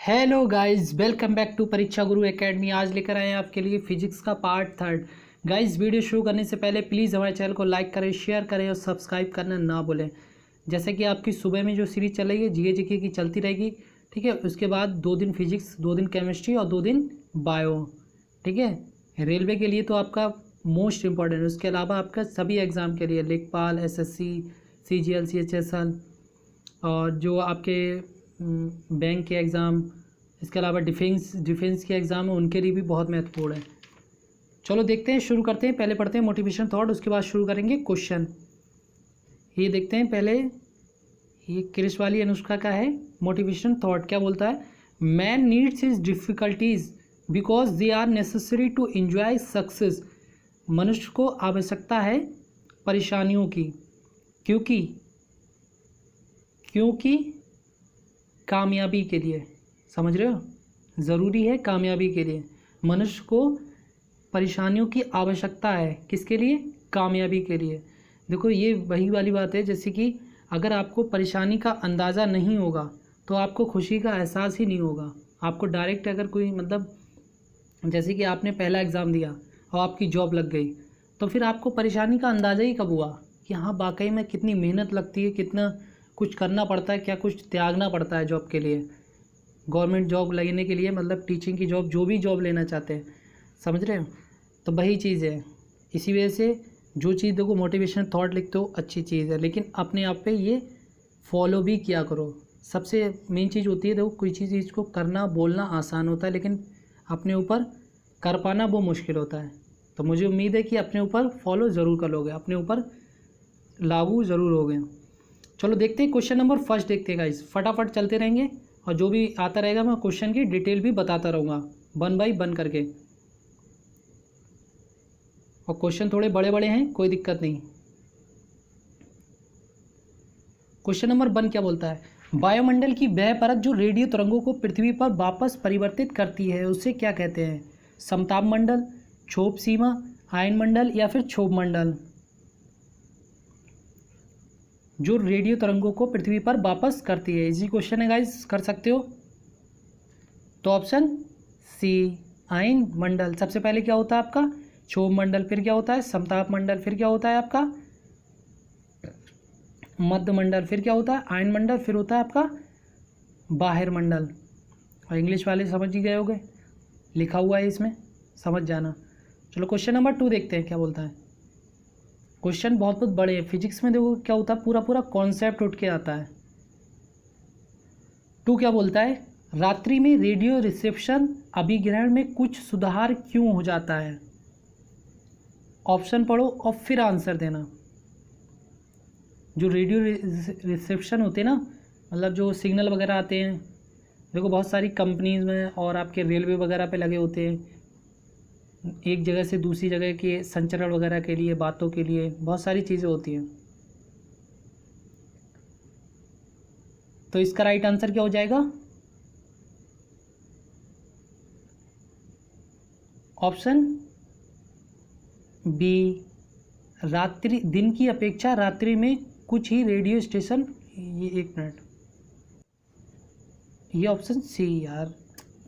Hello guys, welcome back to Pariksha Guru academy. आज लेकर आए हैं आपके लिए फिजिक्स का पार्ट 3। गाइस, वीडियो शुरू करने से पहले प्लीज़ हमारे चैनल को लाइक करें, शेयर करें और सब्सक्राइब करना ना भूलें। जैसे कि आपकी सुबह में जो सीरीज चल रही है जीके जीके की चलती रहेगी, ठीक है। उसके बाद 2 दिन फिजिक्स, 2 दिन केमिस्ट्री और 2 दिन बायो, ठीक है। रेलवे के लिए तो आपका मोस्ट इम्पॉर्टेंट है। उसके अलावा आपका सभी एग्ज़ाम के लिए लेखपाल, एसएससी, सीजीएल, सीएचएसएल और जो आपके बैंक के एग्ज़ाम, इसके अलावा डिफेंस के एग्ज़ाम है, उनके लिए भी बहुत महत्वपूर्ण है। चलो देखते हैं, शुरू करते हैं। पहले पढ़ते हैं मोटिवेशन थॉट, उसके बाद शुरू करेंगे क्वेश्चन। ये देखते हैं पहले, ये क्रिश वाली अनुष्का का है। मोटिवेशन थॉट क्या बोलता है? Man needs his difficulties because they are necessary to enjoy success. मनुष्य को आवश्यकता है परेशानियों की, क्योंकि कामयाबी के लिए, समझ रहे हो, ज़रूरी है कामयाबी के लिए। मनुष्य को परेशानियों की आवश्यकता है, किसके लिए? कामयाबी के लिए। देखो, ये वही वाली बात है, जैसे कि अगर आपको परेशानी का अंदाज़ा नहीं होगा तो आपको खुशी का एहसास ही नहीं होगा। आपको डायरेक्ट अगर कोई जैसे कि आपने पहला एग्ज़ाम दिया और आपकी जॉब लग गई, तो फिर आपको परेशानी का अंदाज़ा ही कब हुआ कि हाँ वाकई में कितनी मेहनत लगती है, कितना कुछ करना पड़ता है, क्या कुछ त्यागना पड़ता है जॉब के लिए। गवर्नमेंट जॉब लेने के लिए, टीचिंग की जॉब, जो भी जॉब लेना चाहते हैं, समझ रहे हो। तो वही चीज़ है। इसी वजह से जो चीज़ देखो मोटिवेशन थॉट लिखते हो अच्छी चीज़ है, लेकिन अपने आप पे ये फॉलो भी किया करो। सबसे मेन चीज़ होती है, देखो कोई चीज़ को करना बोलना आसान होता है, लेकिन अपने ऊपर कर पाना वो मुश्किल होता है। तो मुझे उम्मीद है कि अपने ऊपर फॉलो ज़रूर करोगे, अपने ऊपर लागू ज़रूर होगे। चलो देखते हैं क्वेश्चन नंबर फर्स्ट देखते हैं गाइस, फटाफट चलते रहेंगे और जो भी आता रहेगा मैं क्वेश्चन की डिटेल भी बताता रहूँगा, 1 बाय 1 करके। और क्वेश्चन थोड़े बड़े बड़े हैं, कोई दिक्कत नहीं। क्वेश्चन नंबर 1 क्या बोलता है? वायुमंडल की वह परत जो रेडियो तरंगों को पृथ्वी पर वापस परिवर्तित करती है, उसे क्या कहते हैं? समताप मंडल, क्षोभ सीमा, आयन मंडल या फिर क्षोभ मंडल? जो रेडियो तरंगों को पृथ्वी पर वापस करती है। इजी क्वेश्चन है गाइस, कर सकते हो। तो ऑप्शन सी आयन मंडल। सबसे पहले क्या होता है आपका? क्षोभ मंडल, फिर क्या होता है? समताप मंडल, फिर क्या होता है आपका? मध्य मंडल, फिर क्या होता है? आयन मंडल, फिर होता है आपका बाह्य मंडल। और इंग्लिश वाले समझ ही गए होंगे, लिखा हुआ है इसमें, समझ जाना। चलो क्वेश्चन नंबर 2 देखते हैं क्या बोलता है। क्वेश्चन बहुत बहुत बड़े हैं। फिजिक्स में देखो क्या होता है, पूरा पूरा कॉन्सेप्ट उठ के आता है। 2 क्या बोलता है? रात्रि में रेडियो रिसेप्शन अभिग्रहण में कुछ सुधार क्यों हो जाता है? ऑप्शन पढ़ो और फिर आंसर देना। जो रेडियो रिसेप्शन होते हैं ना, जो सिग्नल वगैरह आते हैं, देखो बहुत सारी कंपनीज में और आपके रेलवे वगैरह पे लगे होते हैं, एक जगह से दूसरी जगह के संचरण वगैरह के लिए, बातों के लिए, बहुत सारी चीज़ें होती हैं। तो इसका राइट आंसर क्या हो जाएगा? ऑप्शन बी, रात्रि, दिन की अपेक्षा रात्रि में कुछ ही रेडियो स्टेशन। ये 1 मिनट, ये ऑप्शन सी यार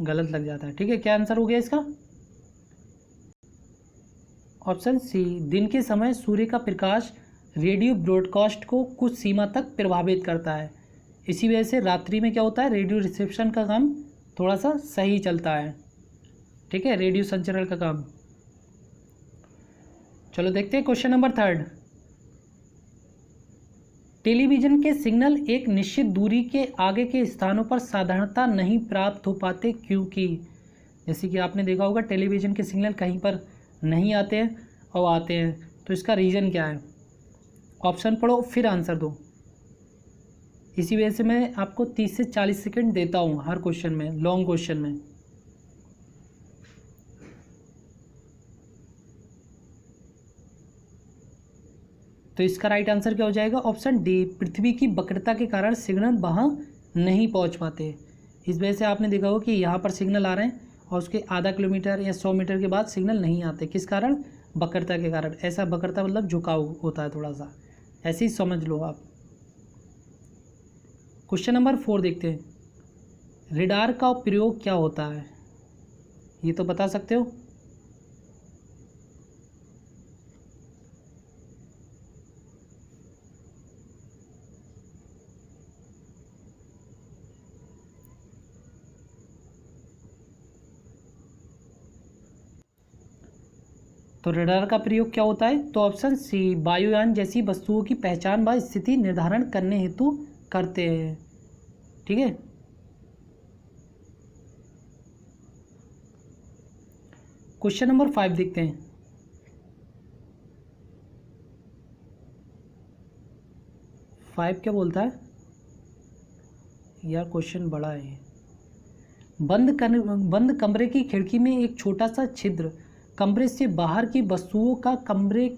गलत लग जाता है। ठीक है, क्या आंसर हो गया इसका? ऑप्शन सी, दिन के समय सूर्य का प्रकाश रेडियो ब्रॉडकास्ट को कुछ सीमा तक प्रभावित करता है, इसी वजह से रात्रि में क्या होता है, रेडियो रिसेप्शन का काम थोड़ा सा सही चलता है। ठीक है, रेडियो संचरण का काम। चलो देखते हैं क्वेश्चन नंबर 3। टेलीविज़न के सिग्नल एक निश्चित दूरी के आगे के स्थानों पर साधारणतः नहीं प्राप्त हो पाते, क्योंकि जैसे कि आपने देखा होगा टेलीविज़न के सिग्नल कहीं पर नहीं आते हैं और आते हैं, तो इसका रीज़न क्या है? ऑप्शन पढ़ो फिर आंसर दो। इसी वजह से मैं आपको 30 से 40 सेकंड देता हूँ हर क्वेश्चन में, लॉन्ग क्वेश्चन में। तो इसका राइट आंसर क्या हो जाएगा? ऑप्शन डी, पृथ्वी की वक्रता के कारण सिग्नल वहाँ नहीं पहुँच पाते। इस वजह से आपने देखा होगा कि यहाँ पर सिग्नल आ रहे हैं और उसके आधा किलोमीटर या 100 मीटर के बाद सिग्नल नहीं आते। किस कारण? वक्रता के कारण। ऐसा वक्रता झुकाव होता है थोड़ा सा, ऐसे ही समझ लो आप। क्वेश्चन नंबर 4 देखते हैं। रेडार का प्रयोग क्या होता है, ये तो बता सकते हो। तो रडार का प्रयोग क्या होता है, तो ऑप्शन सी, वायुयान जैसी वस्तुओं की पहचान व स्थिति निर्धारण करने हेतु करते हैं। ठीक है, क्वेश्चन नंबर 5 देखते हैं। 5 क्या बोलता है यार, क्वेश्चन बड़ा है। बंद कमरे की खिड़की में एक छोटा सा छिद्र कमरे से बाहर की वस्तुओं का कमरे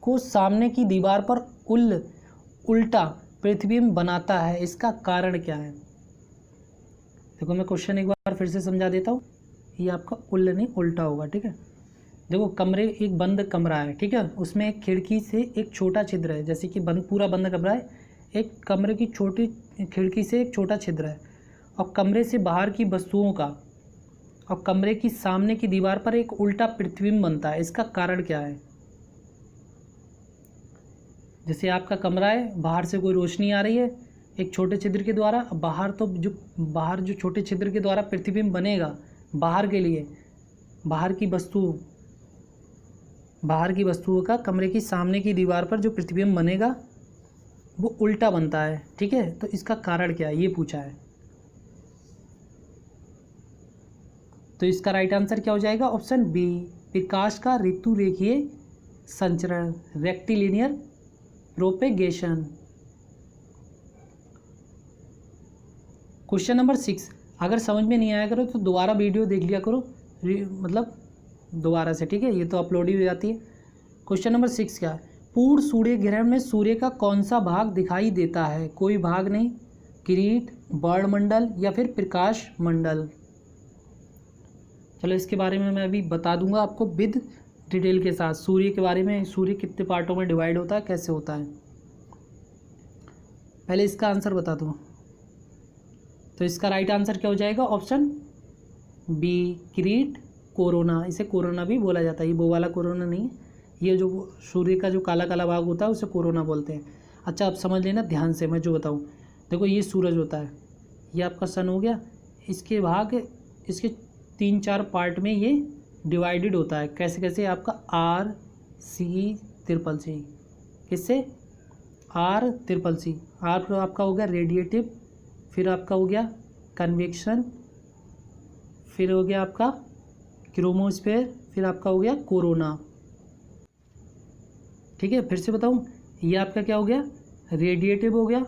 को सामने की दीवार पर उल्टा प्रतिबिंब बनाता है, इसका कारण क्या है। देखो मैं क्वेश्चन एक बार फिर से समझा देता हूँ, ये आपका नहीं उल्टा होगा। ठीक है, देखो कमरे, एक बंद कमरा है, ठीक है, उसमें एक खिड़की से एक छोटा छिद्र है, जैसे कि पूरा बंद कमरा है, एक कमरे की छोटी खिड़की से एक छोटा छिद्र है, और कमरे से बाहर की वस्तुओं का और कमरे की सामने की दीवार पर एक उल्टा प्रतिबिंब बनता है, इसका कारण क्या है। जैसे आपका कमरा है, बाहर से कोई रोशनी आ रही है एक छोटे छिद्र के द्वारा, बाहर जो छोटे छिद्र के द्वारा प्रतिबिंब बनेगा बाहर के लिए, बाहर की वस्तुओं का कमरे की सामने की दीवार पर जो प्रतिबिंब बनेगा वो उल्टा बनता है। ठीक है, तो इसका कारण क्या है ये पूछा है। तो इसका राइट आंसर क्या हो जाएगा, ऑप्शन बी, प्रकाश का ऋतु रेखीय संचरण, रेक्टिलिनियर प्रोपेगेशन। क्वेश्चन नंबर 6, अगर समझ में नहीं आया करो तो दोबारा वीडियो देख लिया करो, मतलब दोबारा से। ठीक है, ये तो अपलोड ही हो जाती है। क्वेश्चन नंबर 6 क्या है, पूर्ण सूर्य ग्रहण में सूर्य का कौन सा भाग दिखाई देता है, कोई भाग नहीं, किरीट, वर्णमंडल या फिर प्रकाश मंडल। चलो इसके बारे में मैं अभी बता दूंगा आपको विद डिटेल के साथ, सूर्य के बारे में, सूर्य कितने पार्टों में डिवाइड होता है, कैसे होता है। पहले इसका आंसर बता दूँ, तो इसका राइट आंसर क्या हो जाएगा, ऑप्शन बी, किरीट, कोरोना। इसे कोरोना भी बोला जाता है, ये वो वाला कोरोना नहीं है, ये जो सूर्य का जो काला काला भाग होता है उसे कोरोना बोलते हैं। अच्छा अब समझ लेना ध्यान से मैं जो बताऊँ। देखो ये सूरज होता है, ये आपका सन हो गया, इसके भाग, इसके 3-4 पार्ट में ये डिवाइडेड होता है। कैसे कैसे, आपका आर सी ट्रिपल सी, किससे, आर ट्रिपल सी। आर आपका हो गया रेडिएटिव, फिर आपका हो गया कन्वेक्शन, फिर हो गया आपका क्रोमोस्फेयर, फिर आपका हो गया कोरोना। ठीक है, फिर से बताऊँ, ये आपका क्या हो गया, रेडिएटिव हो गया,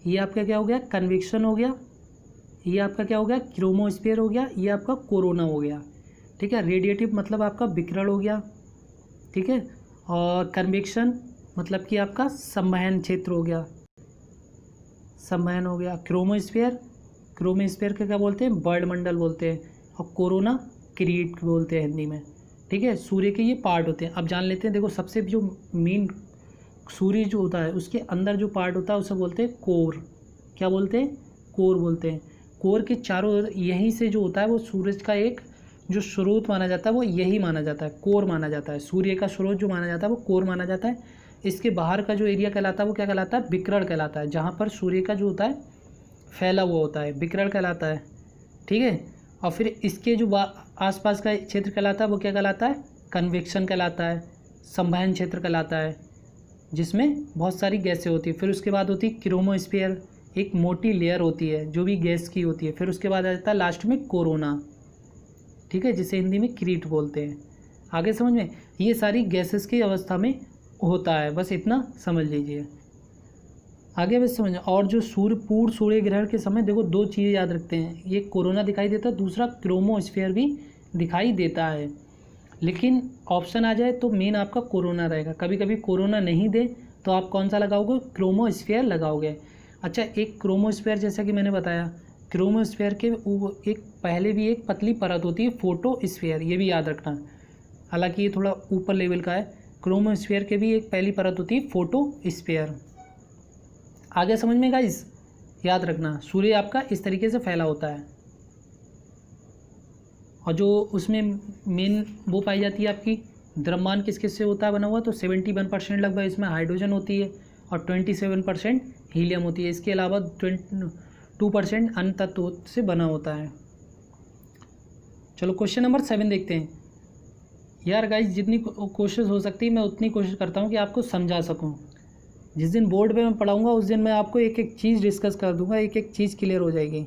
ये आपका क्या हो गया, कन्वेक्शन हो गया, ये आपका क्या हो गया, क्रोमोस्फेयर हो गया, ये आपका कोरोना हो गया। ठीक है, रेडिएटिव मतलब आपका विकिरण हो गया, ठीक है, और कन्वेक्शन मतलब कि आपका संवहन क्षेत्र हो गया, संवहन हो गया। क्रोमोस्फेयर का क्या बोलते हैं, वर्णमंडल बोलते हैं, और कोरोना किरीट बोलते हैं हिंदी में। ठीक है, सूर्य के ये पार्ट होते हैं। अब जान लेते हैं, देखो सबसे जो मेन सूर्य जो होता है उसके अंदर जो पार्ट होता है उसे बोलते हैं कोर। क्या बोलते हैं, कोर बोलते हैं। कोर के चारों ओर यहीं से जो होता है वो सूरज का एक जो स्रोत माना जाता है वो यही माना जाता है, कोर माना जाता है। सूर्य का स्रोत जो माना जाता है वो कोर माना जाता है। इसके बाहर का जो एरिया कहलाता है वो क्या कहलाता है, विकिरण कहलाता है। जहाँ पर सूर्य का जो होता है फैला हुआ होता है विकिरण कहलाता है। ठीक है, और फिर इसके जो आसपास का क्षेत्र कहलाता है वो क्या कहलाता है, कन्वेक्शन कहलाता है, संवहन क्षेत्र कहलाता है, जिसमें बहुत सारी गैसें होती है। फिर उसके बाद होती है क्रोमोस्फीयर, एक मोटी लेयर होती है जो भी गैस की होती है। फिर उसके बाद आ जाता है लास्ट में कोरोना, ठीक है, जिसे हिंदी में किरीट बोलते हैं। आगे समझ में, ये सारी गैसेस की अवस्था में होता है, बस इतना समझ लीजिए। आगे बस समझ। और जो पूर्ण सूर्य ग्रहण के समय देखो दो चीज़ें याद रखते हैं, ये कोरोना दिखाई देता है, दूसरा क्रोमोस्फीयर भी दिखाई देता है। लेकिन ऑप्शन आ जाए तो मेन आपका कोरोना रहेगा। कभी कभी कोरोना नहीं दे तो आप कौन सा लगाओगे, क्रोमोस्फीयर लगाओगे। अच्छा, एक क्रोमोस्फीयर जैसा कि मैंने बताया, क्रोमोस्फीयर के एक पहले भी एक पतली परत होती है फोटोस्फीयर, ये भी याद रखना। हालांकि ये थोड़ा ऊपर लेवल का है। क्रोमोस्फीयर के भी एक पहली परत होती है फोटोस्फीयर। आगे समझ में गाइस, याद रखना, सूर्य आपका इस तरीके से फैला होता है। और जो उसमें मेन वो पाई जाती है आपकी द्रव्यमान किस किस से होता है बना हुआ, तो 71% लगभग इसमें हाइड्रोजन होती है और 27% हीलियम होती है। इसके अलावा 2% अन्य तत्व से बना होता है। चलो क्वेश्चन नंबर 7 देखते हैं। यार गाइस जितनी कोशिश हो सकती है मैं उतनी कोशिश करता हूँ कि आपको समझा सकूँ। जिस दिन बोर्ड पे मैं पढ़ाऊँगा उस दिन मैं आपको एक एक चीज़ डिस्कस कर दूँगा, एक एक चीज़ क्लियर हो जाएगी।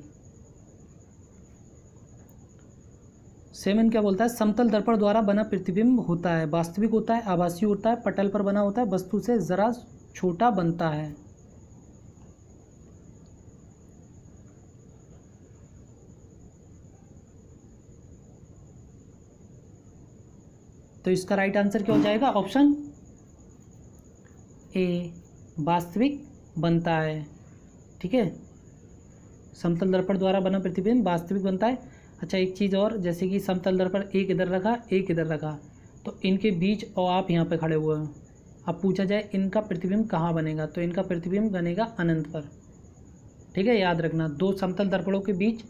7 क्या बोलता है, समतल दर्पण द्वारा बना प्रतिबिंब होता है, वास्तविक होता है, आभासी होता है, पटल पर बना होता है, वस्तु से ज़रा छोटा बनता है। तो इसका राइट आंसर क्या हो जाएगा, ऑप्शन ए वास्तविक बनता है। ठीक है, समतल दर्पण द्वारा बना प्रतिबिंब वास्तविक बनता है। अच्छा एक चीज़ और, जैसे कि समतल दर्पण एक इधर रखा एक इधर रखा, तो इनके बीच और आप यहाँ पे खड़े हुए हो, अब पूछा जाए इनका प्रतिबिंब कहाँ बनेगा, तो इनका प्रतिबिंब बनेगा अनंत पर। ठीक है, याद रखना, दो समतल दर्पणों के बीच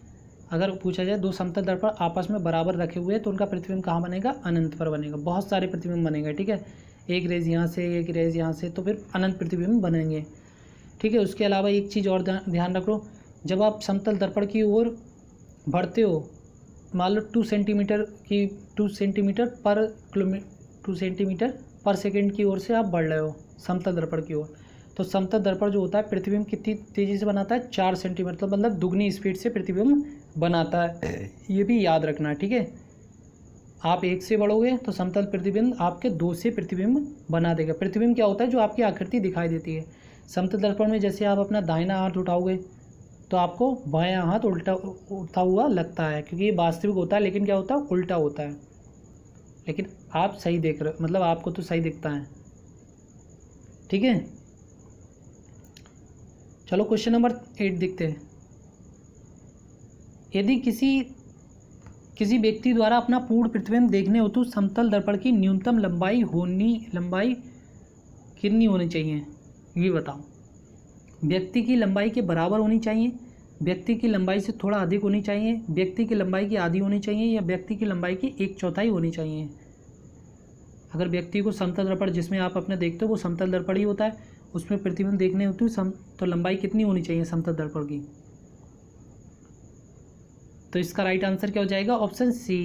अगर पूछा जाए दो समतल दर्पण आपस में बराबर रखे हुए तो उनका प्रतिबिंब कहाँ बनेगा, अनंत पर बनेगा। बहुत सारे प्रतिबिंब बनेंगे। ठीक है, एक रेज यहाँ से एक रेज यहाँ से, तो फिर अनंत प्रतिबिंब बनेंगे। ठीक है, उसके अलावा एक चीज़ और ध्यान रखो, जब आप समतल दर्पण की ओर बढ़ते हो, मान लो 2 सेंटीमीटर पर सेकेंड की ओर से आप बढ़ रहे हो समतल दर्पण की ओर, तो समतल दर्पण जो होता है प्रतिबिंब कितनी तेज़ी से बनाता है, 4 सेंटीमीटर, तो मतलब दुगनी स्पीड से प्रतिबिंब बनाता है। ये भी याद रखना है। ठीक है, आप 1 से बढ़ोगे तो समतल प्रतिबिंब आपके 2 से प्रतिबिंब बना देगा। प्रतिबिंब क्या होता है, जो आपकी आकृति दिखाई देती है। समतल दर्पण में जैसे आप अपना दाहिना हाथ उठाओगे तो आपको बायां हाथ उठा हुआ लगता है, क्योंकि ये वास्तविक होता है, लेकिन क्या होता है, उल्टा होता है। लेकिन आप सही देख रहे, मतलब आपको तो सही दिखता है। ठीक है, चलो क्वेश्चन नंबर 8 देखते हैं। यदि किसी व्यक्ति द्वारा अपना पूर्ण प्रतिबिंब देखने हो तो समतल दर्पण की न्यूनतम लंबाई कितनी होनी चाहिए, ये बताओ। व्यक्ति की लंबाई के बराबर होनी चाहिए, व्यक्ति की लंबाई से थोड़ा अधिक होनी चाहिए, व्यक्ति की लंबाई की आधी होनी चाहिए, या व्यक्ति की लंबाई की 1/4 होनी चाहिए। अगर व्यक्ति को समतल दर्पण जिसमें आप अपने देखते हो वो समतल दर्पण ही होता है, उसमें प्रतिबिंब देखने होती है तो लंबाई कितनी होनी चाहिए समतल दर्पण की, तो इसका राइट आंसर क्या हो जाएगा, ऑप्शन सी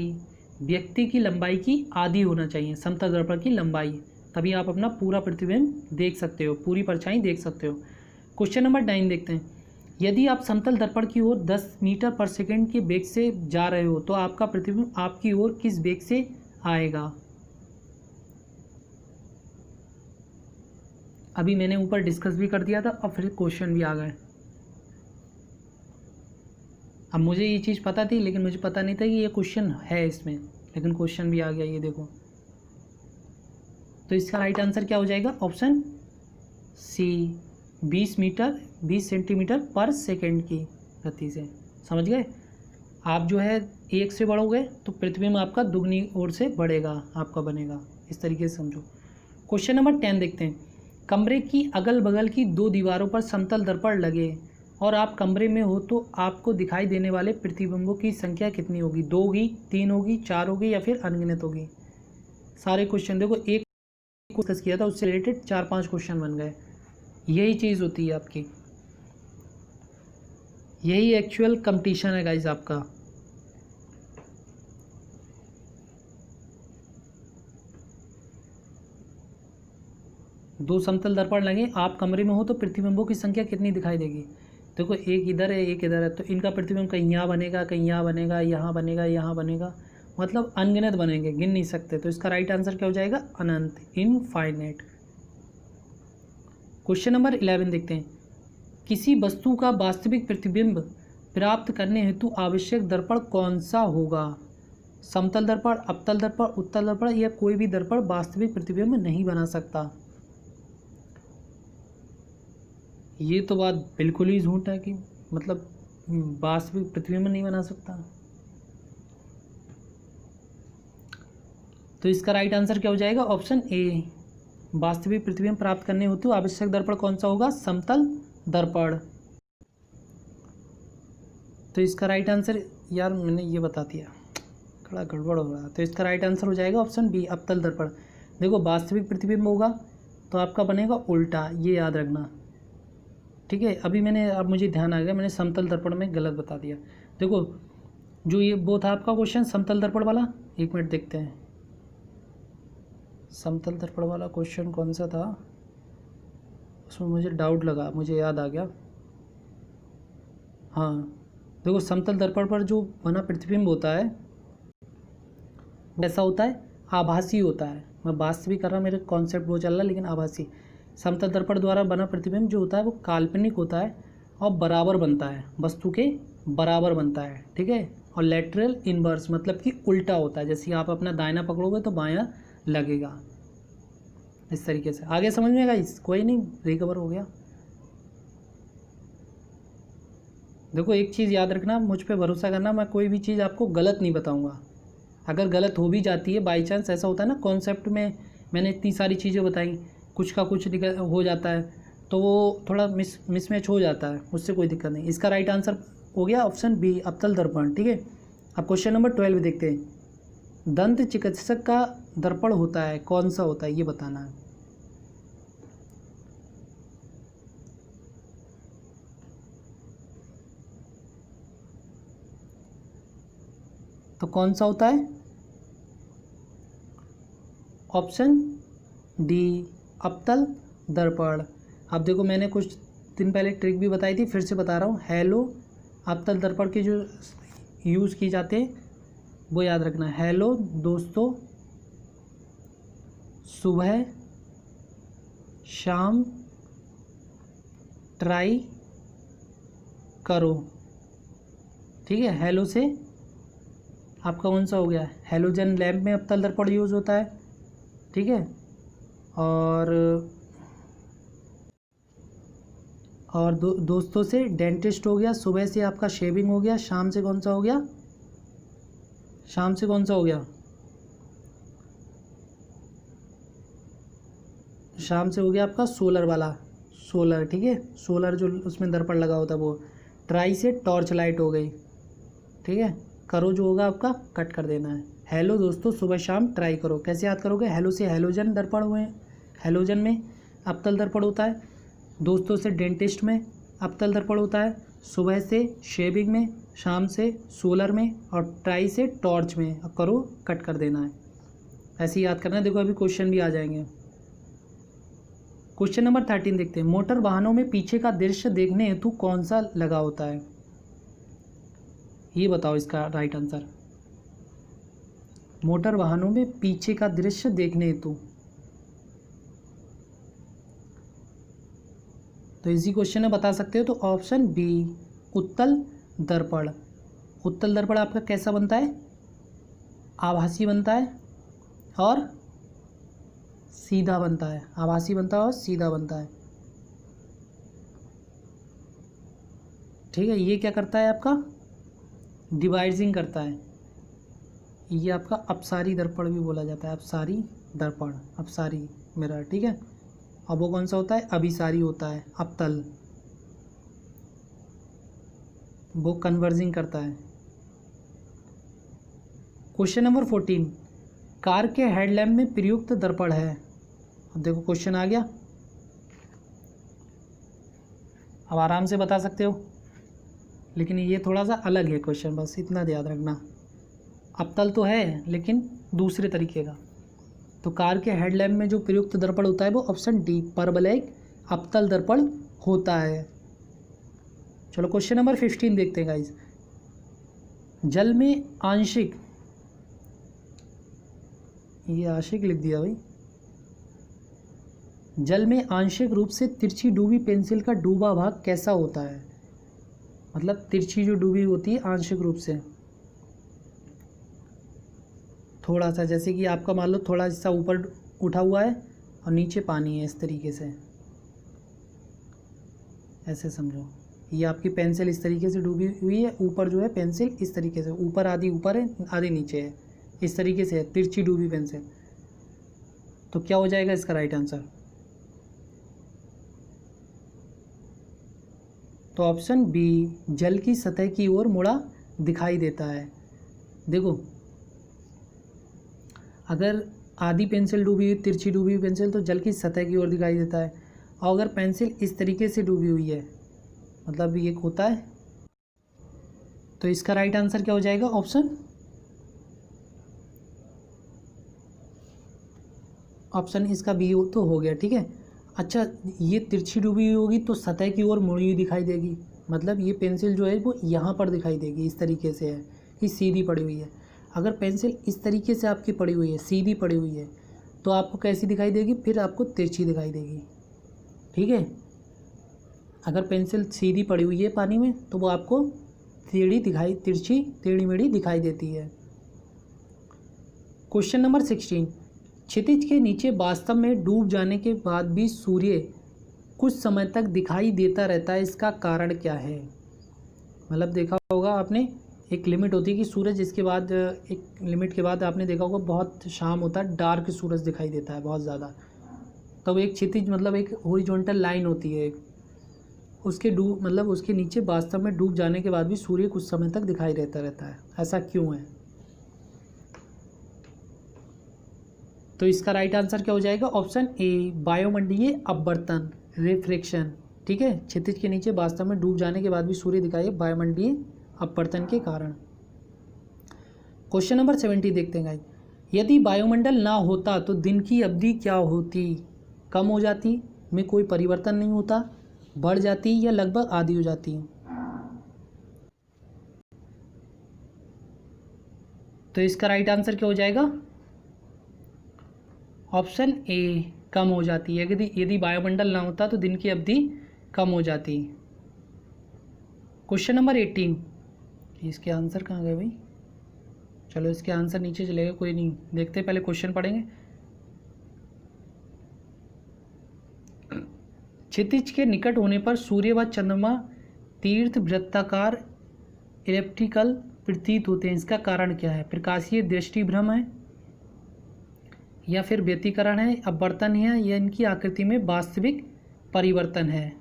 व्यक्ति की लंबाई की आधी होना चाहिए समतल दर्पण की लंबाई, तभी आप अपना पूरा प्रतिबिंब देख सकते हो, पूरी परछाई देख सकते हो। क्वेश्चन नंबर 9 देखते हैं। यदि आप समतल दर्पण की ओर 10 मीटर पर सेकंड के वेग से जा रहे हो तो आपका प्रतिबिंब आपकी ओर किस वेग से आएगा। अभी मैंने ऊपर डिस्कस भी कर दिया था और फिर क्वेश्चन भी आ गए। अब मुझे ये चीज़ पता थी, लेकिन मुझे पता नहीं था कि ये क्वेश्चन है इसमें, लेकिन क्वेश्चन भी आ गया, ये देखो। तो इसका राइट आंसर क्या हो जाएगा, ऑप्शन सी 20 सेंटीमीटर पर सेकेंड की गति से। समझ गए, आप जो है 1 से बढ़ोगे तो प्रतिबिंब आपका दुगनी ओर से बढ़ेगा, आपका बनेगा, इस तरीके से समझो। क्वेश्चन नंबर 10 देखते हैं। कमरे की अगल बगल की 2 दीवारों पर समतल दर्पण लगे और आप कमरे में हो तो आपको दिखाई देने वाले प्रतिबिंबों की संख्या कितनी होगी, 2 होगी, 3 होगी, 4 होगी, या फिर अनगिनत होगी। सारे क्वेश्चन देखो, एक डिस्कस किया था उससे रिलेटेड 4-5 क्वेश्चन बन गए। यही चीज़ होती है आपकी, यही एक्चुअल कंपटीशन है गाइज आपका। दो समतल दर्पण लगे, आप कमरे में हो तो प्रतिबिंबों की संख्या कितनी दिखाई देगी। देखो एक इधर है एक इधर है, तो इनका प्रतिबिंब कहीं यहाँ बनेगा, कहीं यहाँ बनेगा, यहाँ बनेगा, यहाँ बनेगा, मतलब अनगिनत बनेंगे, गिन नहीं सकते। तो इसका राइट आंसर क्या हो जाएगा, अनंत, इनफाइनाइट। क्वेश्चन नंबर 11 देखते हैं। किसी वस्तु का वास्तविक प्रतिबिंब प्राप्त करने हेतु आवश्यक दर्पण कौन सा होगा। समतल दर्पण, अवतल दर्पण, उत्तल दर्पण, या कोई भी दर्पण वास्तविक प्रतिबिंब नहीं बना सकता। ये तो बात बिल्कुल ही झूठ है कि मतलब वास्तविक प्रतिबिंब नहीं बना सकता। तो इसका राइट आंसर क्या हो जाएगा, ऑप्शन ए वास्तविक प्रतिबिंब प्राप्त करने हेतु आवश्यक दर्पण कौन सा होगा, समतल दर्पण। तो इसका राइट आंसर, यार मैंने ये बता दिया, थोड़ा गड़बड़ हो रहा है। तो इसका राइट आंसर हो जाएगा ऑप्शन बी, अवतल दर्पण। देखो वास्तविक प्रतिबिंब होगा तो आपका बनेगा उल्टा, ये याद रखना, ठीक है। अब मुझे ध्यान आ गया, मैंने समतल दर्पण में गलत बता दिया। देखो जो ये वो था आपका क्वेश्चन समतल दर्पण वाला, एक मिनट देखते हैं समतल दर्पण वाला क्वेश्चन कौन सा था, उसमें मुझे डाउट लगा, मुझे याद आ गया। हाँ देखो समतल दर्पण पर जो बना प्रतिबिंब होता है वैसा होता है, आभासी होता है। मैं वास्तविक कर रहा, मेरे कॉन्सेप्ट वो चल रहा है, लेकिन आभासी। समतल दर्पण द्वारा बना प्रतिबिंब जो होता है वो काल्पनिक होता है और बराबर बनता है, वस्तु के बराबर बनता है, ठीक है। और लेटरल इनवर्स मतलब कि उल्टा होता है, जैसे आप अपना दाहिना पकड़ोगे तो बायां लगेगा, इस तरीके से। आगे समझ में आएगा, इस कोई नहीं, रिकवर हो गया। देखो एक चीज़ याद रखना, मुझ पर भरोसा करना, मैं कोई भी चीज़ आपको गलत नहीं बताऊंगा। अगर गलत हो भी जाती है बाई चांस, ऐसा होता है ना कॉन्सेप्ट में, मैंने इतनी सारी चीज़ें बताई, कुछ का कुछ हो जाता है तो वो थोड़ा मिसमैच हो जाता है, उससे कोई दिक्कत नहीं। इसका राइट आंसर हो गया ऑप्शन बी, अवतल दर्पण, ठीक है। अब क्वेश्चन नंबर 12 देखते हैं। दंत चिकित्सक का दर्पण होता है, कौन सा होता है ये बताना है। तो कौन सा होता है, ऑप्शन डी, अवतल दर्पण। अब देखो मैंने कुछ दिन पहले ट्रिक भी बताई थी, फिर से बता रहा हूँ। हेलो अवतल दर्पण के जो यूज़ की जाते हैं वो याद रखना। हेलो दोस्तों, सुबह शाम ट्राई करो, ठीक है। हेलो से आपका कौन सा हो गया, हेलोजन लैम्प में अवतल दर्पण यूज़ होता है, ठीक है। और दोस्तों से डेंटिस्ट हो गया, सुबह से आपका शेविंग हो गया, शाम से कौन सा हो गया, शाम से कौन सा हो गया, शाम से हो गया आपका सोलर वाला, सोलर, ठीक है। सोलर जो उसमें दर्पण लगा होता है वो। ट्राई से टॉर्च लाइट हो गई, ठीक है। करो जो होगा आपका कट कर देना है। हेलो दोस्तों, सुबह शाम ट्राई करो, कैसे याद करोगे। हेलो से हेलोजन दर्पण हुए, हेलोजन में अवतल दर्पण होता है। दोस्तों से डेंटिस्ट में अवतल दर्पण होता है। सुबह से शेविंग में, शाम से सोलर में, और ट्राई से टॉर्च में। अब करो कट कर देना है, ऐसे ही याद करना है। देखो अभी क्वेश्चन भी आ जाएंगे। क्वेश्चन नंबर 13 देखते हैं। मोटर वाहनों में पीछे का दृश्य देखने हेतु कौन सा लगा होता है, ये बताओ इसका राइट आंसर। मोटर वाहनों में पीछे का दृश्य देखने हेतु, तो इसी क्वेश्चन में बता सकते हो। तो ऑप्शन बी, उत्तल दर्पण। उत्तल दर्पण आपका कैसा बनता है, आभासी बनता है और सीधा बनता है, आभासी बनता है और सीधा बनता है, ठीक है। ये क्या करता है आपका, डिवाइजिंग करता है। ये आपका अपसारी दर्पण भी बोला जाता है, अपसारी दर्पण, अपसारी मिरर, ठीक है। अब वो कौन सा होता है, अभिसारी होता है, अवतल, वो कन्वर्जिंग करता है। Question number 14। कार के हेडलैम्प में प्रयुक्त दर्पण है। अब देखो क्वेश्चन आ गया, अब आराम से बता सकते हो, लेकिन ये थोड़ा सा अलग है क्वेश्चन, बस इतना याद रखना। अवतल तो है लेकिन दूसरे तरीके का। तो कार के हेडलैम्प में जो प्रयुक्त दर्पण होता है वो ऑप्शन डी, परवलयिक अवतल दर्पण होता है। चलो क्वेश्चन नंबर 15 देखते हैं गाइज। जल में आंशिक, ये आंशिक लिख दिया भाई। जल में आंशिक रूप से तिरछी डूबी पेंसिल का डूबा भाग कैसा होता है, मतलब तिरछी जो डूबी होती है आंशिक रूप से, थोड़ा सा, जैसे कि आपका मान लो थोड़ा हिस्सा ऊपर उठा हुआ है और नीचे पानी है, इस तरीके से, ऐसे समझो। ये आपकी पेंसिल इस तरीके से डूबी हुई है, ऊपर जो है पेंसिल इस तरीके से, ऊपर आधी ऊपर है आधी नीचे है, इस तरीके से है तिरछी डूबी पेंसिल। तो क्या हो जाएगा इसका राइट आंसर, तो ऑप्शन बी, जल की सतह की ओर मुड़ा दिखाई देता है। देखो अगर आधी पेंसिल डूबी हुई, तिरछी डूबी हुई पेंसिल, तो जल की सतह की ओर दिखाई देता है। और अगर पेंसिल इस तरीके से डूबी हुई है, मतलब ये होता है, तो इसका राइट आंसर क्या हो जाएगा? ऑप्शन इसका बी तो हो गया। ठीक है। अच्छा, ये तिरछी डूबी हुई होगी तो सतह की ओर मुड़ी हुई दिखाई देगी, मतलब ये पेंसिल जो है वो यहाँ पर दिखाई देगी, इस तरीके से है कि सीधी पड़ी हुई है। अगर पेंसिल इस तरीके से आपकी पड़ी हुई है, सीधी पड़ी हुई है, तो आपको कैसी दिखाई देगी? फिर आपको तिरछी दिखाई देगी। ठीक है। अगर पेंसिल सीधी पड़ी हुई है पानी में तो वो आपको तिरछी टेढ़ी मेढ़ी दिखाई देती है। क्वेश्चन नंबर 16, क्षितिज के नीचे वास्तव में डूब जाने के बाद भी सूर्य कुछ समय तक दिखाई देता रहता है, इसका कारण क्या है? मतलब देखा होगा आपने, एक लिमिट होती है कि सूरज, इसके बाद एक लिमिट के बाद आपने देखा होगा बहुत शाम होता है, डार्क सूरज दिखाई देता है बहुत ज़्यादा। तब एक क्षितिज मतलब एक हॉरिजॉन्टल लाइन होती है, उसके नीचे वास्तव में डूब जाने के बाद भी सूर्य कुछ समय तक दिखाई देता रहता है, ऐसा क्यों है? तो इसका राइट आंसर क्या हो जाएगा? ऑप्शन ए, वायुमंडलीय अपवर्तन, रिफ्रैक्शन। ठीक है। क्षितिज के नीचे वास्तव में डूब जाने के बाद भी सूर्य दिखाई, वायुमंडलीय अपवर्तन के कारण। क्वेश्चन नंबर 70 देखते हैं गाइस। यदि वायुमंडल ना होता तो दिन की अवधि क्या होती? कम हो जाती, में कोई परिवर्तन नहीं होता, बढ़ जाती, या लगभग आधी हो जाती? तो इसका राइट आंसर क्या हो जाएगा? ऑप्शन ए, कम हो जाती है। यदि वायुमंडल ना होता तो दिन की अवधि कम हो जाती। क्वेश्चन नंबर 18, इसके आंसर कहाँ गए भाई? चलो इसके आंसर नीचे चलेगा, कोई नहीं, देखते पहले क्वेश्चन पढ़ेंगे। क्षितिज के निकट होने पर सूर्य व चंद्रमा तीर्थ वृत्ताकार इलिप्टिकल प्रतीत होते हैं, इसका कारण क्या है? प्रकाशीय दृष्टि भ्रम है, या फिर व्यतिकरण है, अपवर्तन है, या इनकी आकृति में वास्तविक परिवर्तन है?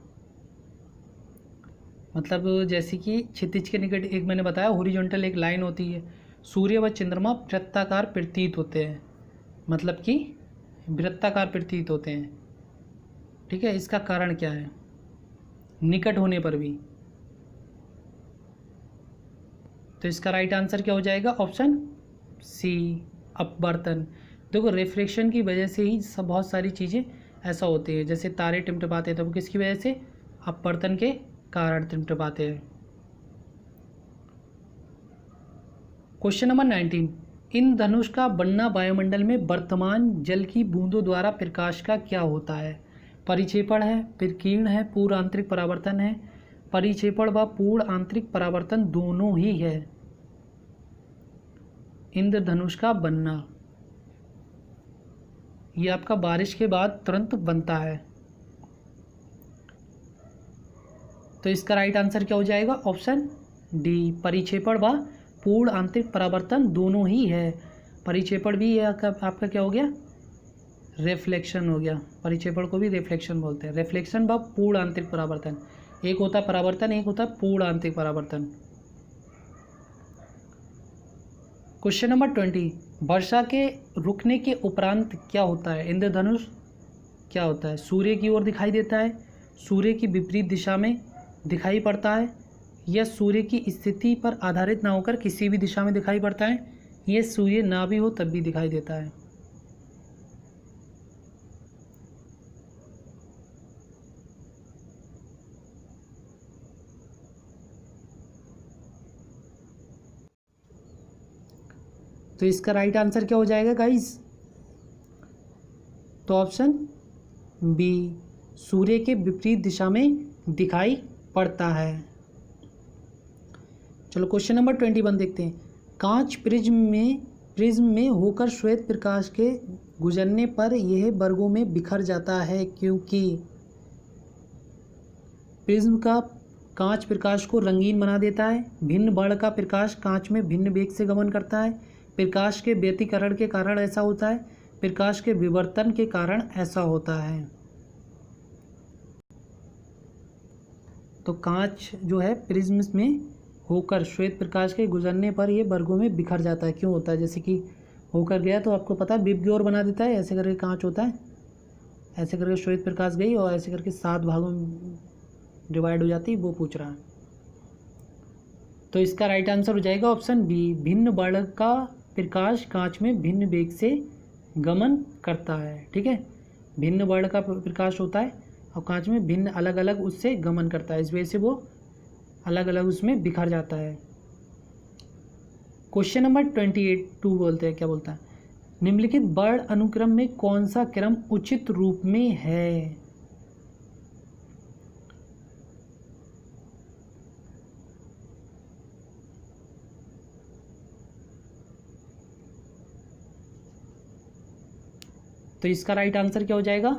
मतलब जैसे कि क्षितिज के निकट, एक मैंने बताया हॉरिजॉन्टल एक लाइन होती है, सूर्य व चंद्रमा वृत्ताकार प्रतीत होते हैं, मतलब कि वृत्ताकार प्रतीत होते हैं। ठीक है। इसका कारण क्या है निकट होने पर भी? तो इसका राइट आंसर क्या हो जाएगा? ऑप्शन सी, अपवर्तन। देखो, रिफ्लेक्शन की वजह से ही सब बहुत सारी चीज़ें ऐसा होती है, जैसे तारे टिमटिमाते हैं तो वो किसकी वजह से? अपवर्तन के कारण टिमटिमाते हैं। क्वेश्चन नंबर 19, इंद्रधनुष का बनना वायुमंडल में वर्तमान जल की बूंदों द्वारा प्रकाश का क्या होता है? परिक्षेपण है, विकिरण है, पूर्ण आंतरिक परावर्तन है? परिक्षेपण व पूर्ण आंतरिक परावर्तन दोनों ही है इंद्रधनुष का बनना। ये आपका बारिश के बाद तुरंत बनता है। तो इसका राइट आंसर क्या हो जाएगा? ऑप्शन डी, परिक्षेपण व पूर्ण आंतरिक परावर्तन दोनों ही है। परिक्षेपण भी ये आपका क्या हो गया? रिफ्लेक्शन हो गया। परिक्षेपण को भी रिफ्लेक्शन बोलते हैं। रिफ्लेक्शन व पूर्ण आंतरिक परावर्तन, एक होता है परावर्तन, एक होता है पूर्ण आंतरिक परावर्तन। क्वेश्चन नंबर 20, वर्षा के रुकने के उपरांत क्या होता है? इंद्रधनुष क्या होता है? सूर्य की ओर दिखाई देता है, सूर्य की विपरीत दिशा में दिखाई पड़ता है, या सूर्य की स्थिति पर आधारित ना होकर किसी भी दिशा में दिखाई पड़ता है, ये सूर्य ना भी हो तब भी दिखाई देता है? तो इसका राइट आंसर क्या हो जाएगा गाइस? तो ऑप्शन बी, सूर्य के विपरीत दिशा में दिखाई पड़ता है। चलो क्वेश्चन नंबर 21 देखते हैं। कांच प्रिज्म में होकर श्वेत प्रकाश के गुजरने पर यह वर्गों में बिखर जाता है, क्योंकि प्रिज्म का कांच प्रकाश को रंगीन बना देता है, भिन्न वर्ण का प्रकाश कांच में भिन्न वेग से गमन करता है, प्रकाश के व्यतिकरण के कारण ऐसा होता है, प्रकाश के विवर्तन के कारण ऐसा होता है। तो कांच जो है प्रिज्म में होकर श्वेत प्रकाश के गुजरने पर ये वर्गों में बिखर जाता है, क्यों होता है? जैसे कि होकर गया तो आपको पता है बिब की ओर बना देता है, ऐसे करके कांच होता है, ऐसे करके श्वेत प्रकाश गई और ऐसे करके 7 भागों में डिवाइड हो जाती है, वो पूछ रहा है। तो इसका राइट आंसर हो जाएगा ऑप्शन बी, भिन्न वर्ण का प्रकाश कांच में भिन्न वेग से गमन करता है। ठीक है, भिन्न वर्ण का प्रकाश होता है और कांच में भिन्न अलग अलग उससे गमन करता है, इस वजह से वो अलग अलग उसमें बिखर जाता है। क्वेश्चन नंबर 28 बोलते हैं, क्या बोलता है, निम्नलिखित वर्ण अनुक्रम में कौन सा क्रम उचित रूप में है। तो इसका राइट आंसर क्या हो जाएगा,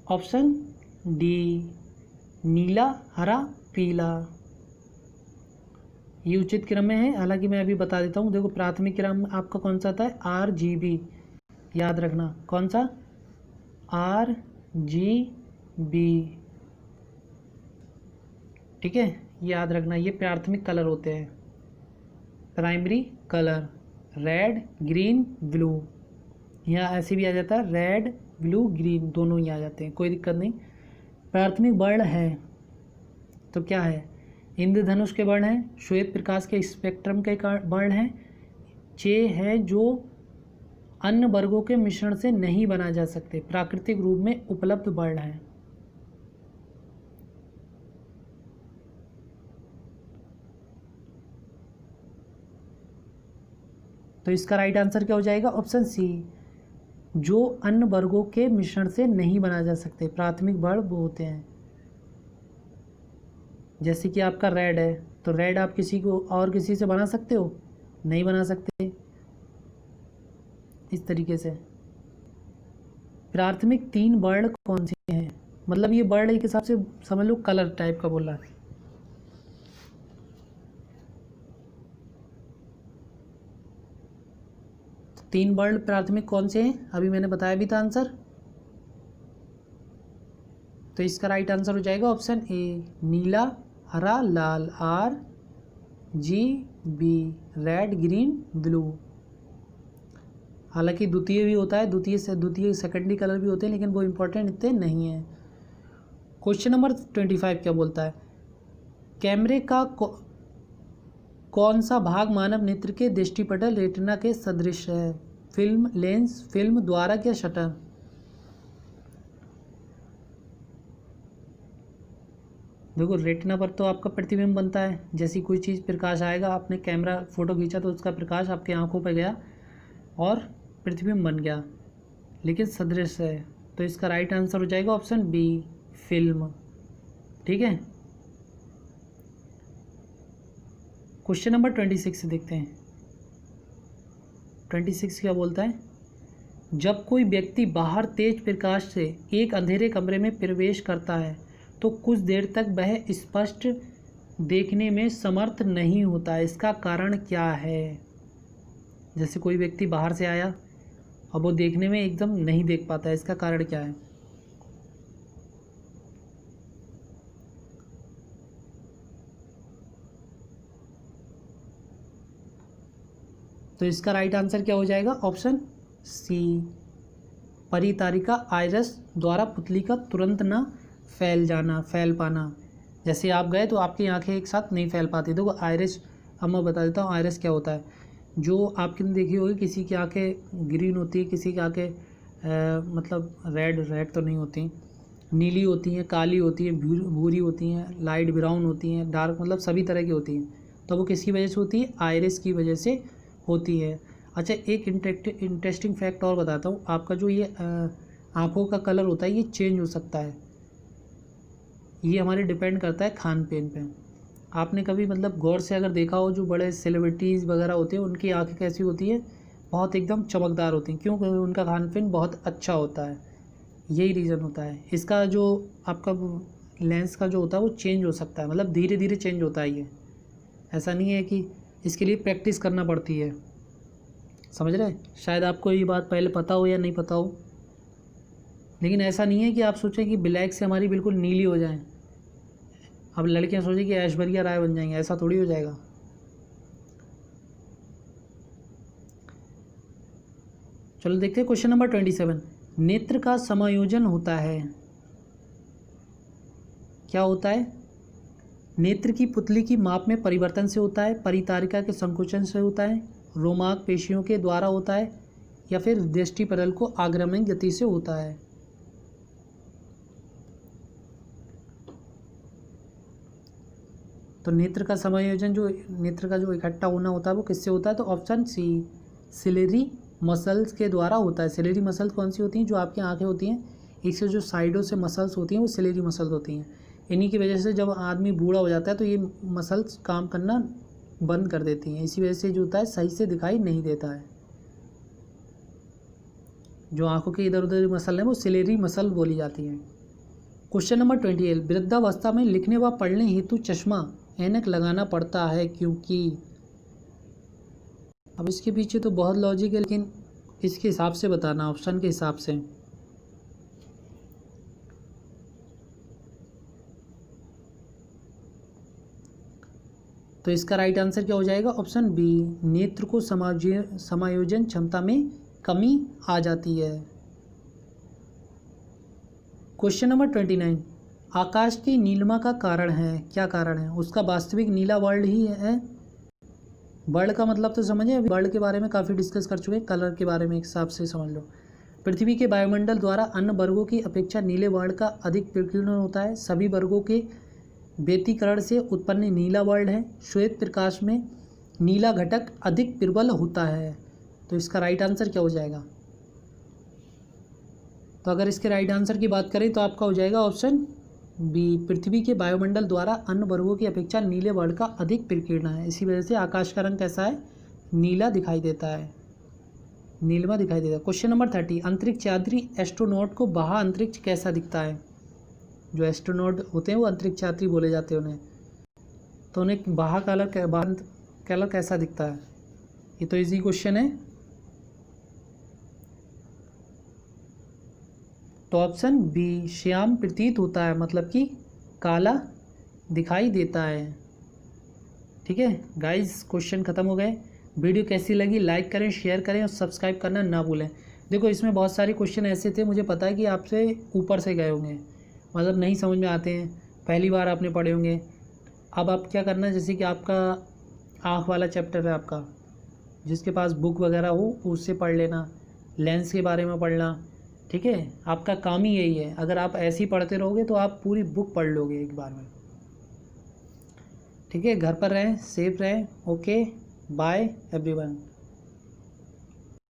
ऑप्शन डी, नीला हरा पीला, ये उचित क्रम में है। हालांकि मैं अभी बता देता हूँ, देखो प्राथमिक क्रम आपका कौन सा आता है, RGB, याद रखना कौन सा, RGB। ठीक है, याद रखना, ये प्राथमिक कलर होते हैं, primary colour, red green blue, यहाँ ऐसे भी आ जाता है, रेड ब्लू ग्रीन दोनों ही आ जाते हैं, कोई दिक्कत नहीं। प्राथमिक वर्ण है तो क्या है, इंद्रधनुष के वर्ण हैं, श्वेत प्रकाश के स्पेक्ट्रम के वर्ण हैं, चे है जो अन्य वर्गों के मिश्रण से नहीं बना जा सकते, प्राकृतिक रूप में उपलब्ध वर्ण हैं। तो इसका राइट आंसर क्या हो जाएगा, ऑप्शन सी, जो अन्य वर्गों के मिश्रण से नहीं बना जा सकते, प्राथमिक वर्ण वो होते हैं। जैसे कि आपका रेड है, तो रेड आप किसी को और किसी से बना सकते हो, नहीं बना सकते, इस तरीके से। प्राथमिक 3 वर्ण कौन से हैं, मतलब ये वर्ण एक हिसाब से समझ लो कलर टाइप का बोल रहा है। तीन वर्ण प्राथमिक कौन से हैं, अभी मैंने बताया भी था आंसर। तो इसका राइट आंसर हो जाएगा ऑप्शन ए, नीला हरा लाल, RGB, रेड ग्रीन ब्लू। हालांकि द्वितीय भी होता है, द्वितीय सेकेंडरी कलर भी होते हैं, लेकिन वो इंपॉर्टेंट इतने नहीं है। क्वेश्चन नंबर 25 क्या बोलता है, कैमरे का कौन सा भाग मानव नेत्र के दृष्टिपटल रेटिना के सदृश है, फिल्म, लेंस, फिल्म, द्वारक या शटर। देखो रेटिना पर तो आपका प्रतिबिंब बनता है, जैसी कोई चीज़ प्रकाश आएगा, आपने कैमरा फोटो खींचा तो उसका प्रकाश आपके आंखों पर गया और प्रतिबिंब बन गया, लेकिन सदृश है। तो इसका राइट आंसर हो जाएगा ऑप्शन बी, फिल्म। ठीक है, क्वेश्चन नंबर 26 देखते हैं। 26 क्या बोलता है, जब कोई व्यक्ति बाहर तेज प्रकाश से एक अंधेरे कमरे में प्रवेश करता है तो कुछ देर तक वह स्पष्ट देखने में समर्थ नहीं होता, इसका कारण क्या है। जैसे कोई व्यक्ति बाहर से आया, अब वो देखने में एकदम नहीं देख पाता है, इसका कारण क्या है। तो इसका राइट आंसर क्या हो जाएगा, ऑप्शन सी, परितारिका आइरस द्वारा पुतली का तुरंत ना फैल पाना। जैसे आप गए तो आपकी आंखें एक साथ नहीं फैल पाती। देखो आइरिस, अब मैं बता देता हूँ आइरिस क्या होता है। जो आपने देखी होगी, किसी की आंखें ग्रीन होती है, किसी की आंखें मतलब रेड तो नहीं होती, नीली होती हैं, काली होती हैं, भूरी होती हैं, लाइट ब्राउन होती हैं, डार्क, मतलब सभी तरह की होती हैं। तो वो किसकी वजह से होती है, आइरिस की वजह से होती है। अच्छा, एक इंटरेस्टिंग फैक्ट और बताता हूँ, आपका जो ये आँखों का कलर होता है ये चेंज हो सकता है, ये हमारे डिपेंड करता है खान पीन पे। आपने कभी मतलब गौर से अगर देखा हो, जो बड़े सेलिब्रिटीज़ वगैरह होते हैं उनकी आंखें कैसी होती है, बहुत एकदम चमकदार होती हैं, क्योंकि उनका खान पीन बहुत अच्छा होता है, यही रीज़न होता है। इसका जो आपका लेंस का जो होता है वो चेंज हो सकता है, मतलब धीरे धीरे चेंज होता है, ये ऐसा नहीं है कि इसके लिए प्रैक्टिस करना पड़ती है, समझ रहे। शायद आपको ये बात पहले पता हो या नहीं पता हो, लेकिन ऐसा नहीं है कि आप सोचें कि ब्लैक से हमारी बिल्कुल नीली हो जाए, अब लड़कियां सोचें कि ऐश्वर्या राय बन जाएंगे, ऐसा थोड़ी हो जाएगा। चलो देखते हैं क्वेश्चन नंबर 27। नेत्र का समायोजन होता है, क्या होता है? नेत्र की पुतली की माप में परिवर्तन से होता है, परितारिका के संकुचन से होता है, रोमाक पेशियों के द्वारा होता है, या फिर दृष्टिपटल को आग्रामय गति से होता है। तो नेत्र का समायोजन, जो नेत्र का जो इकट्ठा होना होता है वो किससे होता है? तो ऑप्शन सी, सिलेरी मसल्स के द्वारा होता है। सिलेरी मसल्स कौन सी होती हैं? जो आपकी आंखें होती हैं, इससे जो साइडों से मसल्स होती हैं वो सिलेरी मसल्स होती हैं। इन्हीं की वजह से जब आदमी बूढ़ा हो जाता है तो ये मसल्स काम करना बंद कर देती हैं, इसी वजह से जो होता है सही से दिखाई नहीं देता है। जो आंखों के इधर उधर मसल है वो सिलेरी मसल बोली जाती है। Question number 28। वृद्धावस्था में लिखने व पढ़ने हेतु चश्मा ऐनक लगाना पड़ता है क्योंकि। अब इसके पीछे तो बहुत लॉजिक है, लेकिन इसके हिसाब से बताना, ऑप्शन के हिसाब से। तो इसका राइट आंसर क्या हो जाएगा? ऑप्शन बी, नेत्र को समायोजन क्षमता में कमी आ जाती है। Question number 29। आकाश की नीलिमा का कारण है, क्या कारण है? उसका वास्तविक नीला वर्ल्ड ही है। वर्ल्ड का मतलब तो समझे, वर्ल्ड के बारे में काफ़ी डिस्कस कर चुके हैं, कलर के बारे में एक हिसाब से समझ लो। पृथ्वी के वायुमंडल द्वारा अन्य वर्गों की अपेक्षा नीले वर्ण का अधिक विकिरण होता है। सभी वर्गों के व्यतिकरण से उत्पन्न नीला वर्ण है। श्वेत प्रकाश में नीला घटक अधिक प्रबल होता है। तो इसका राइट आंसर क्या हो जाएगा? तो अगर इसके राइट आंसर की बात करें तो आपका हो जाएगा ऑप्शन बी, पृथ्वी के वायुमंडल द्वारा अन्य वर्गों की अपेक्षा नीले वर्ण का अधिक विकिरण है। इसी वजह से आकाश का रंग कैसा है? नीला दिखाई देता है, नीलमा दिखाई देता है। Question number 30। अंतरिक्ष यात्री एस्ट्रोनॉट को बाह्य अंतरिक्ष कैसा दिखता है? जो एस्ट्रोनॉट होते हैं वो अंतरिक्ष यात्री बोले जाते हैं उन्हें। तो उन्हें बाह्य कलर कैसा दिखता है? ये तो इजी क्वेश्चन है। तो ऑप्शन बी, श्याम प्रतीत होता है, मतलब कि काला दिखाई देता है। ठीक है गाइस, क्वेश्चन खत्म हो गए। वीडियो कैसी लगी लाइक करें, शेयर करें और सब्सक्राइब करना ना भूलें। देखो इसमें बहुत सारे क्वेश्चन ऐसे थे, मुझे पता है कि आपसे ऊपर से गए होंगे, मतलब नहीं समझ में आते हैं, पहली बार आपने पढ़े होंगे। अब आप क्या करना, जैसे कि आपका आँख वाला चैप्टर है आपका, जिसके पास बुक वगैरह हो उससे पढ़ लेना, लेंस के बारे में पढ़ना। ठीक है, आपका काम ही यही है। अगर आप ऐसे ही पढ़ते रहोगे तो आप पूरी बुक पढ़ लोगे एक बार में। ठीक है, घर पर रहें, सेफ रहें। Okay, bye everyone.